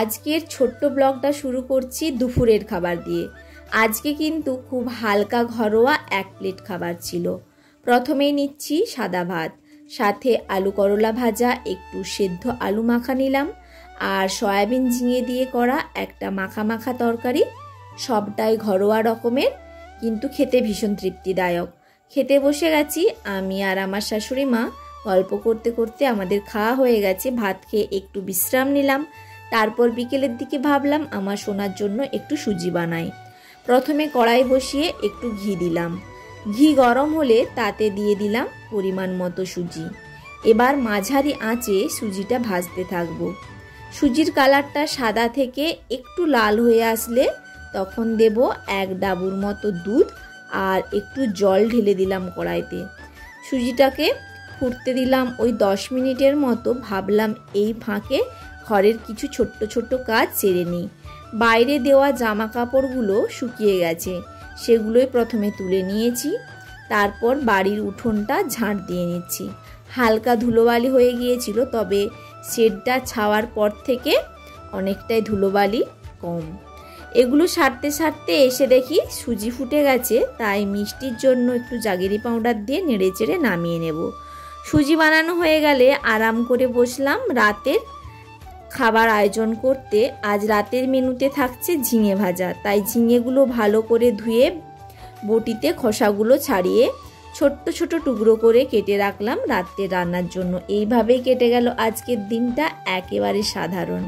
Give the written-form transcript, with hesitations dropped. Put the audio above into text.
আজকের ছোট্ট ব্লগটা শুরু করছি দুপুরের খাবার দিয়ে। আজকে কিন্তু খুব হালকা ঘরোয়া 1 প্লেট খাবার ছিল। প্রথমেই নিচ্ছি সাদা ভাত, সাথে আলু করলা ভাজা, একটু সেদ্ধ আলু মাখা নিলাম, আর সয়াবিন ঝিঙে দিয়ে করা একটা মাখা মাখা তরকারি। সবটাই ঘরোয়া রকমের, কিন্তু খেতে ভীষণ তৃপ্তিদায়ক। খেতে বসে গেছি আমি আর আমার শাশুড়ি মা। গল্প করতে করতে আমাদের খাওয়া হয়ে গেছে। ভাত খেয়ে একটু বিশ্রাম নিলাম। তারপর বিকেলের দিকে ভাবলাম আমার সোনার জন্য একটু সুজি বানাই। প্রথমে কড়াই বসিয়ে একটু ঘি দিলাম। ঘি গরম হলে তাতে দিয়ে দিলাম পরিমাণ মতো সুজি। এবার মাঝারি আঁচে সুজিটা ভাজতে থাকবো। সুজির কালারটা সাদা থেকে একটু লাল হয়ে আসলে তখন দেব 1 ডাবুর মতো দুধ আর একটু জল ঢেলে দিলাম কড়াইতে। সুজিটাকে ফুটতে দিলাম ওই 10 মিনিটের মতো। ভাবলাম এই ফাঁকে ঘরের কিছু ছোট্ট ছোট্ট কাজ সেরে নিই। বাইরে দেওয়া জামা কাপড়গুলো শুকিয়ে গেছে, সেগুলোই প্রথমে তুলে নিয়েছি। তারপর বাড়ির উঠোনটা ঝাঁট দিয়ে নিচ্ছি। হালকা ধুলোবালি হয়ে গিয়েছিল, তবে শেডটা ছাওয়ার পর থেকে অনেকটাই ধুলোবালি কম। এগুলো সারতে সারতে এসে দেখি সুজি ফুটে গেছে, তাই মিষ্টির জন্য একটু জাগেরি পাউডার দিয়ে নেড়ে চেড়ে নামিয়ে নেব। সুজি বানানো হয়ে গেলে আরাম করে বসলাম রাতের খাবার আয়োজন করতে। আজ রাতের মেনুতে থাকছে ঝিঙে ভাজা, তাই ঝিঙেগুলো ভালো করে ধুয়ে বটিতে খোসাগুলো ছাড়িয়ে ছোট্ট ছোট টুকরো করে কেটে রাখলাম রাতের রান্নার জন্য। এইভাবেই কেটে গেল আজকের দিনটা, একেবারে সাধারণ।